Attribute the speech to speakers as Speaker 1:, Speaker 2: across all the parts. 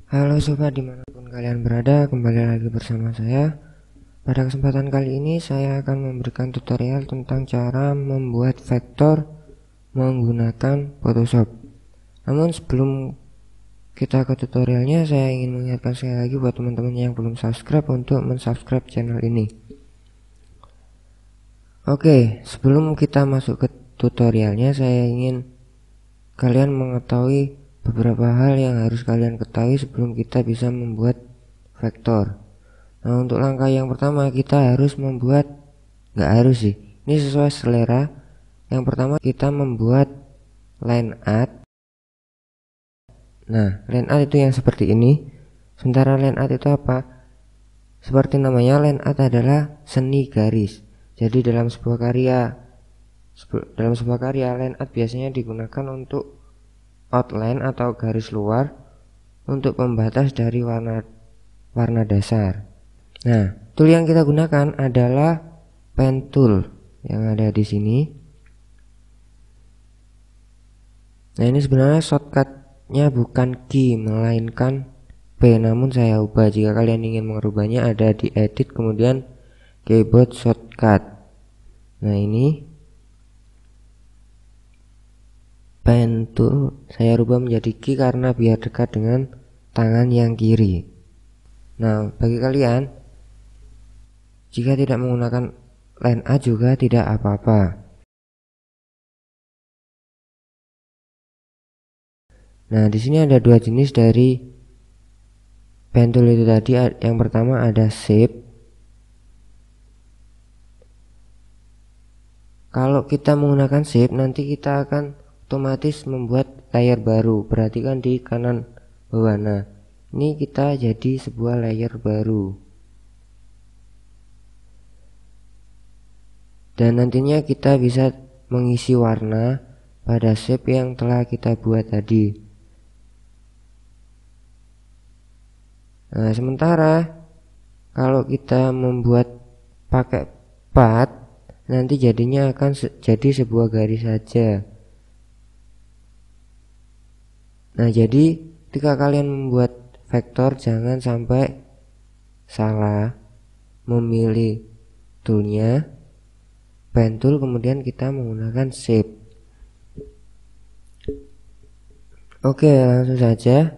Speaker 1: Halo sobat, dimanapun kalian berada, kembali lagi bersama saya. Pada kesempatan kali ini saya akan memberikan tutorial tentang cara membuat vektor menggunakan Photoshop. Namun sebelum kita ke tutorialnya, saya ingin mengingatkan sekali lagi buat teman-teman yang belum subscribe untuk mensubscribe channel ini. Oke, sebelum kita masuk ke tutorialnya, saya ingin kalian mengetahui beberapa hal yang harus kalian ketahui sebelum kita bisa membuat vektor. Nah, untuk langkah yang pertama kita harus membuat, nggak harus sih, ini sesuai selera. Yang pertama kita membuat line art. Nah, line art itu yang seperti ini. Sementara line art itu apa? Seperti namanya, line art adalah seni garis. Jadi dalam sebuah karya line art biasanya digunakan untuk outline atau garis luar untuk pembatas dari warna dasar. Nah, tool yang kita gunakan adalah pen tool yang ada di sini. Nah, ini sebenarnya shortcutnya bukan key melainkan P, namun saya ubah. Jika kalian ingin merubahnya, ada di edit kemudian keyboard shortcut. Nah, ini pen tool saya rubah menjadi key karena biar dekat dengan tangan yang kiri. Nah, bagi kalian jika tidak menggunakan line art juga tidak apa-apa. Nah, di sini ada dua jenis dari pen tool itu tadi. Yang pertama ada shape. Kalau kita menggunakan shape, nanti kita akan otomatis membuat layer baru. Perhatikan di kanan bawah. Nah, ini kita jadi sebuah layer baru. Dan nantinya kita bisa mengisi warna pada shape yang telah kita buat tadi. Nah, sementara kalau kita membuat pakai path, nanti jadinya akan jadi sebuah garis saja. Nah, jadi ketika kalian membuat vektor, jangan sampai salah memilih toolnya, pen tool, kemudian kita menggunakan shape. Oke, langsung saja.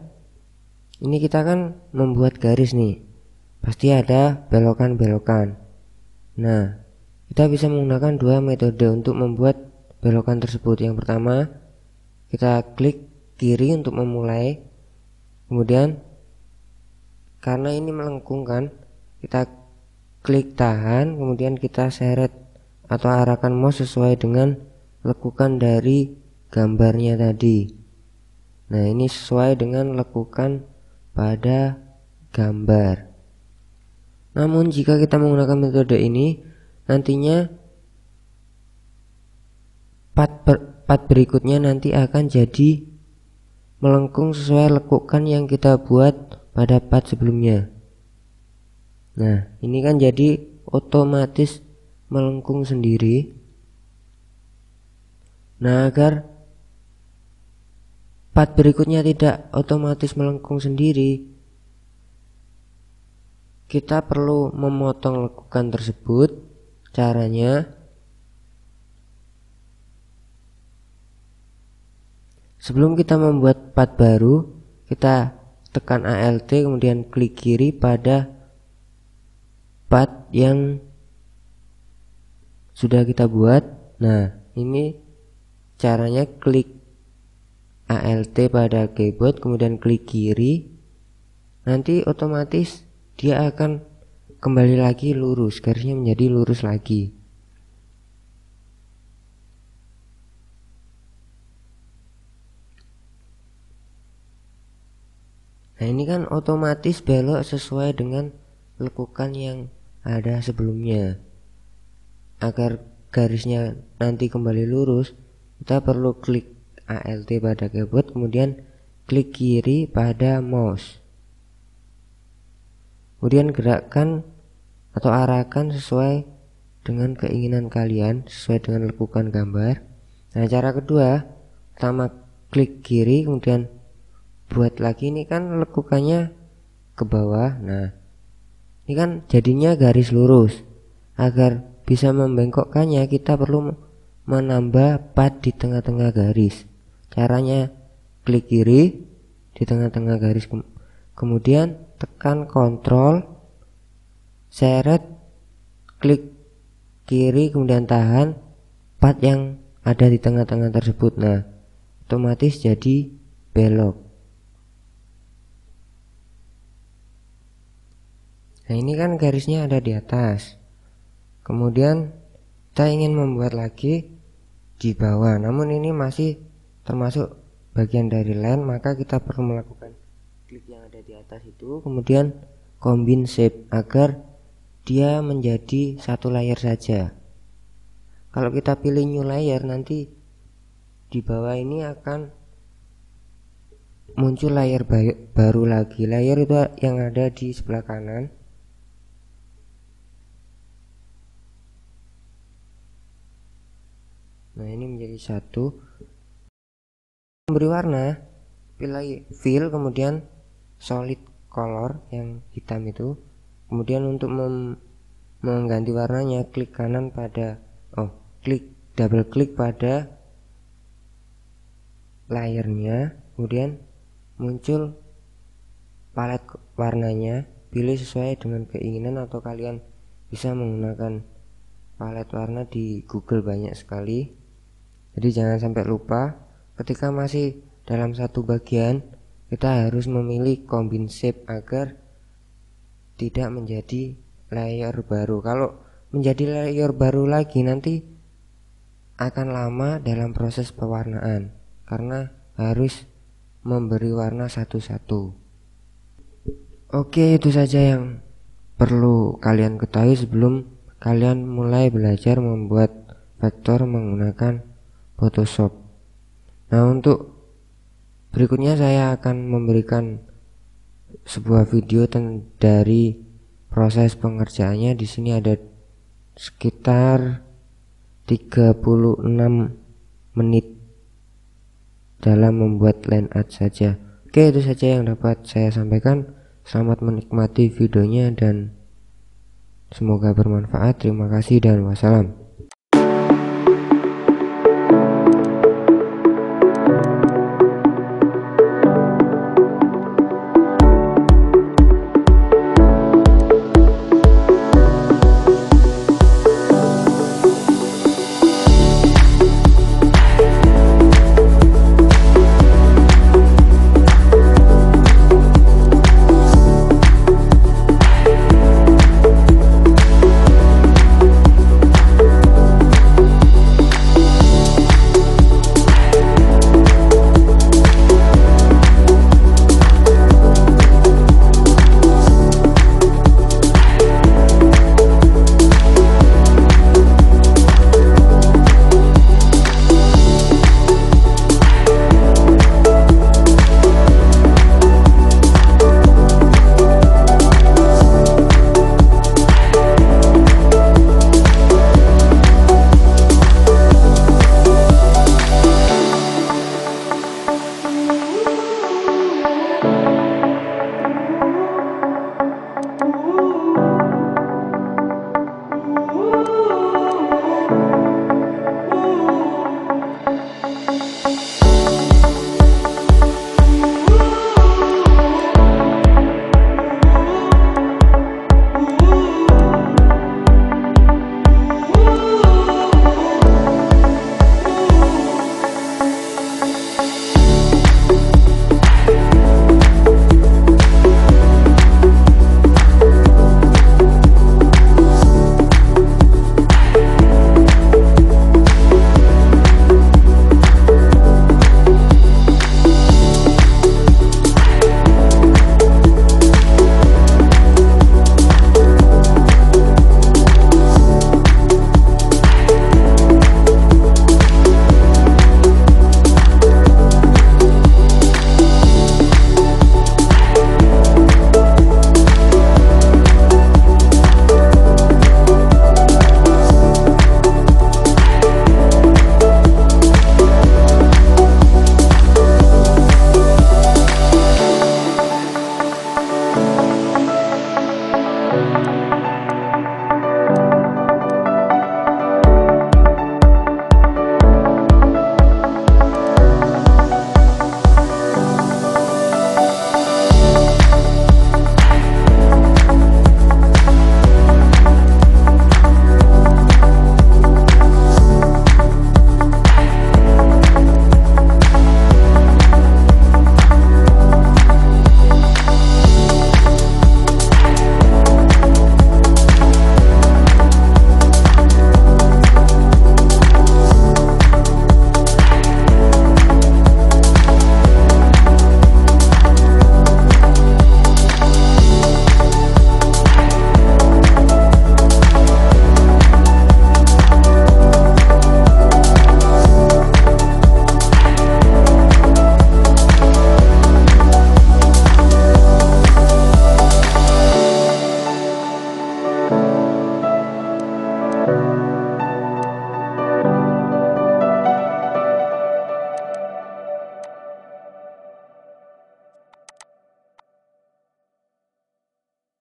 Speaker 1: Ini kita kan membuat garis nih, pasti ada belokan-belokan. Nah, kita bisa menggunakan dua metode untuk membuat belokan tersebut. Yang pertama, kita klik kiri untuk memulai, kemudian karena ini melengkung kan, kita klik tahan, kemudian kita seret atau arahkan mouse sesuai dengan lekukan dari gambarnya tadi. Nah, ini sesuai dengan lekukan pada gambar. Namun jika kita menggunakan metode ini, nantinya part berikutnya nanti akan jadi melengkung sesuai lekukan yang kita buat pada part sebelumnya. Nah, ini kan jadi otomatis melengkung sendiri. Nah, agar part berikutnya tidak otomatis melengkung sendiri, kita perlu memotong lekukan tersebut. Caranya, sebelum kita membuat part baru, kita tekan Alt kemudian klik kiri pada part yang sudah kita buat. Nah, ini caranya, klik Alt pada keyboard kemudian klik kiri, nanti otomatis dia akan kembali lagi lurus, garisnya menjadi lurus lagi. Nah, ini kan otomatis belok sesuai dengan lekukan yang ada sebelumnya. Agar garisnya nanti kembali lurus, kita perlu klik Alt pada keyboard kemudian klik kiri pada mouse, kemudian gerakkan atau arahkan sesuai dengan keinginan kalian, sesuai dengan lekukan gambar. Nah, cara kedua, pertama klik kiri kemudian buat lagi, ini kan lekukannya ke bawah. Nah, ini kan jadinya garis lurus. Agar bisa membengkokkannya, kita perlu menambah pad di tengah-tengah garis. Caranya klik kiri di tengah-tengah garis, kemudian tekan Ctrl, seret, klik kiri, kemudian tahan pad yang ada di tengah-tengah tersebut. Nah, otomatis jadi belok. Nah, ini kan garisnya ada di atas. Kemudian kita ingin membuat lagi di bawah, namun ini masih termasuk bagian dari line, maka kita perlu melakukan klik yang ada di atas itu, kemudian combine shape agar dia menjadi satu layer saja. Kalau kita pilih new layer, nanti di bawah ini akan muncul layer baru lagi. Layer itu yang ada di sebelah kanan. Nah, ini menjadi satu. Memberi warna, pilih fill, kemudian solid color yang hitam itu. Kemudian untuk mengganti warnanya, klik kanan pada double klik pada layernya, kemudian muncul palet warnanya. Pilih sesuai dengan keinginan, atau kalian bisa menggunakan palet warna di Google, banyak sekali. Jadi jangan sampai lupa, ketika masih dalam satu bagian kita harus memilih combine shape agar tidak menjadi layer baru. Kalau menjadi layer baru lagi, nanti akan lama dalam proses pewarnaan karena harus memberi warna satu-satu. Oke, itu saja yang perlu kalian ketahui sebelum kalian mulai belajar membuat vektor menggunakan Photoshop. Nah, untuk berikutnya saya akan memberikan sebuah video dari proses pengerjaannya. Di sini ada sekitar 36 menit dalam membuat line art saja. Oke, itu saja yang dapat saya sampaikan. Selamat menikmati videonya dan semoga bermanfaat. Terima kasih dan wassalam.